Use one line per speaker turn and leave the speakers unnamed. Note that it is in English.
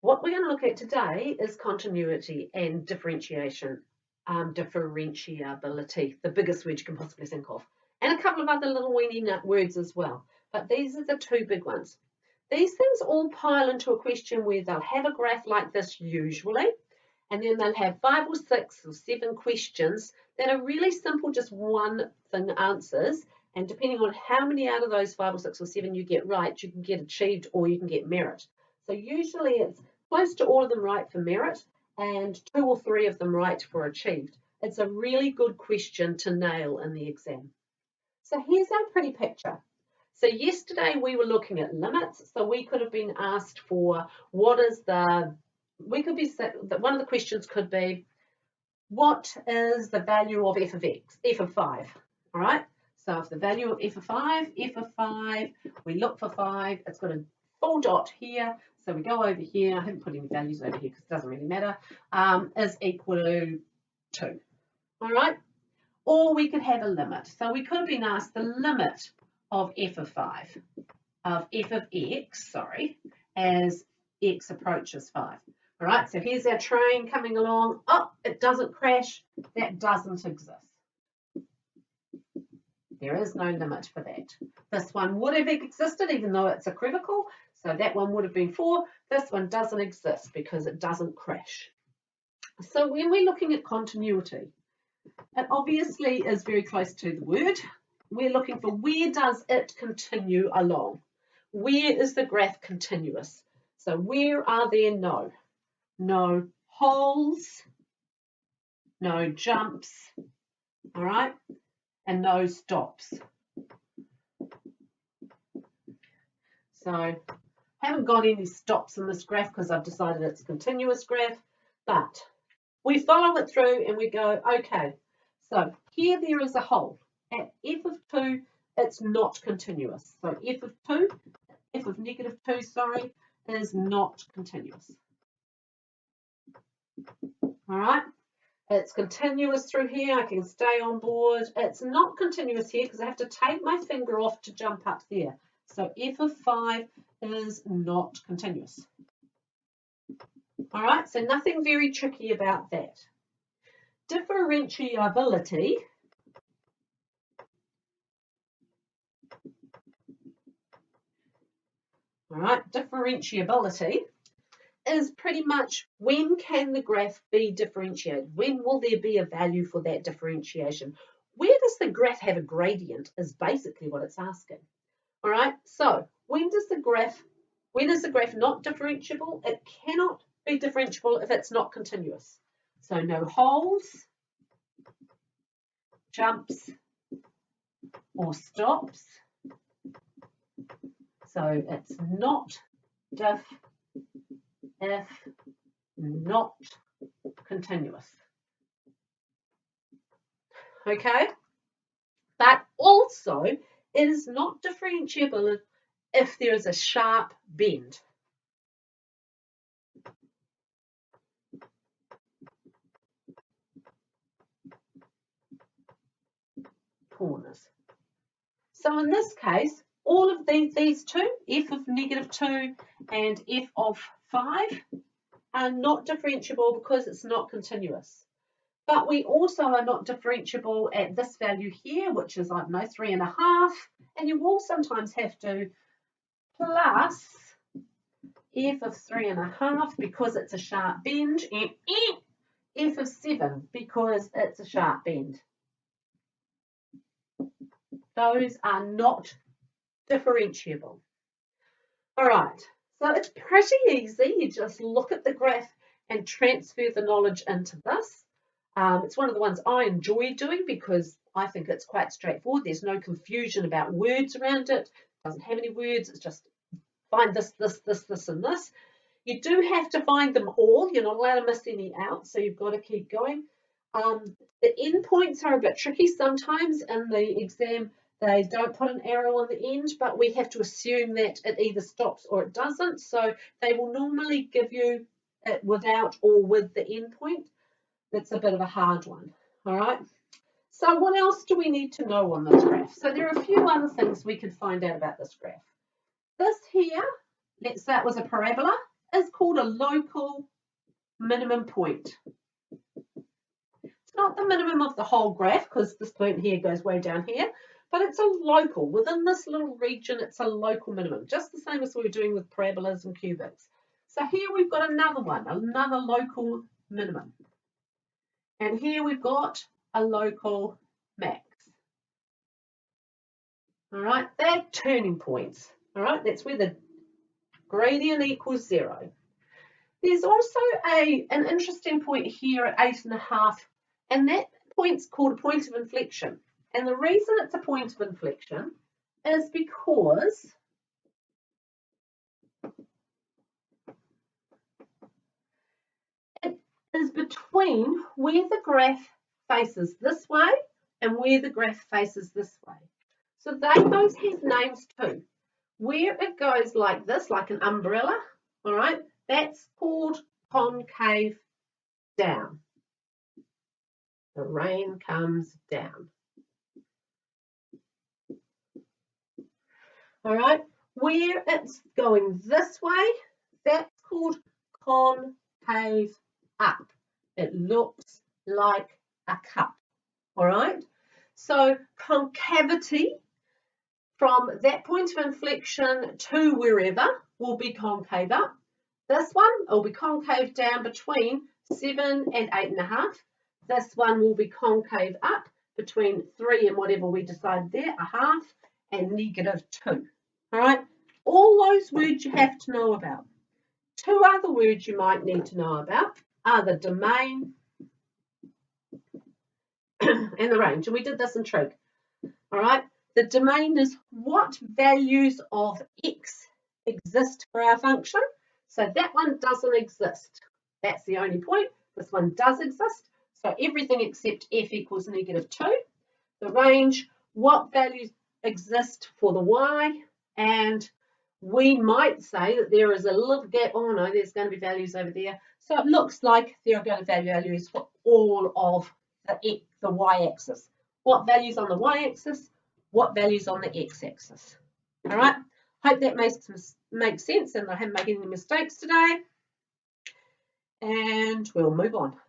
What we're going to look at today is continuity and differentiation, differentiability, the biggest word you can possibly think of, and a couple of other little weeny words as well. But these are the two big ones. These things all pile into a question where they'll have a graph like this usually, and then they'll have 5 or 6 or 7 questions that are really simple, just one thing answers. And depending on how many out of those 5 or 6 or 7 you get right, you can get achieved or you can get merit. So usually it's close to all of them right for merit and 2 or 3 of them right for achieved. It's a really good question to nail in the exam. So here's our pretty picture. So yesterday we were looking at limits. So we could have been asked for one of the questions could be, what is the value of f of x, f of 5, all right? So if the value of f of 5, we look for 5, it's got a full dot here, so we go over here, I haven't put any values over here because it doesn't really matter, is equal to 2, all right? Or we could have a limit. So we could have been asked the limit of f of 5, of f of x, as x approaches 5. All right, so here's our train coming along. Oh, it doesn't crash. That doesn't exist. There is no limit for that. This one would have existed even though it's equivocal. So that one would have been 4. This one doesn't exist because it doesn't crash. So when we're looking at continuity, it obviously is very close to the word. We're looking for where does it continue along? Where is the graph continuous? So where are there no holes, no jumps, all right, and no stops. So I haven't got any stops in this graph because I've decided it's a continuous graph, but we follow it through and we go, okay, so here there is a hole. At f of 2, it's not continuous. So f of negative 2, is not continuous. All right, it's continuous through here. I can stay on board. It's not continuous here because I have to take my finger off to jump up there. So f of 5 is not continuous. All right, so nothing very tricky about that. Differentiability differentiability is pretty much when can the graph be differentiated? When will there be a value for that differentiation? Where does the graph have a gradient is basically what it's asking. All right, so when is the graph not differentiable? It cannot be differentiable if it's not continuous. So no holes, jumps, or stops. So it's not diff if not continuous. Okay, but also it is not differentiable if there is a sharp bend. Corners. So in this case, all of these two, f of negative 2 and f of 5, are not differentiable because it's not continuous. But we also are not differentiable at this value here, which is, I don't know, 3.5. And you will sometimes have to plus f of 3.5 because it's a sharp bend, and f of 7 because it's a sharp bend. Those are not differentiable. All right, so it's pretty easy. You just look at the graph and transfer the knowledge into this. It's one of the ones I enjoy doing because I think it's quite straightforward. There's no confusion about words around it. It doesn't have any words. It's just find this, this, this, this, and this. You do have to find them all. You're not allowed to miss any out, so you've got to keep going. The endpoints are a bit tricky sometimes in the exam. They don't put an arrow on the end, but we have to assume that it either stops or it doesn't. So they will normally give you it without or with the endpoint. That's a bit of a hard one. All right. So what else do we need to know on this graph? So there are a few other things we could find out about this graph. This here, let's say it was a parabola is called a local minimum point. It's not the minimum of the whole graph because this point here goes way down here, but it's a local. Within this little region, it's a local minimum, just the same as we were doing with parabolas and cuboids. So here we've got another one, another local minimum. And here we've got a local max. All right, they're turning points. All right, that's where the gradient equals 0. There's also an interesting point here at 8.5, and that point's called a point of inflection. And the reason it's a point of inflection is because it is between where the graph faces this way and where the graph faces this way. So they both have names too. Where it goes like this, like an umbrella, all right, that's called concave down. The rain comes down. All right, where it's going this way, that's called concave up. It looks like a cup. All right, so concavity from that point of inflection to wherever will be concave up. This one will be concave down between 7 and 8.5. This one will be concave up between 3 and whatever we decide there, 1/2, and -2. All right, all those words you have to know about. 2 other words you might need to know about are the domain and the range. And we did this in trig. All right, the domain is what values of x exist for our function. So that one doesn't exist. That's the only point. This one does exist. So everything except f equals -2. The range, what values exist for the y, and we might say that there is a little gap. Oh no, there's going to be values over there. So it looks like there are going to be values for all of the y-axis. What values on the y-axis, what values on the x-axis. All right, hope that makes sense and I haven't made any mistakes today. And we'll move on.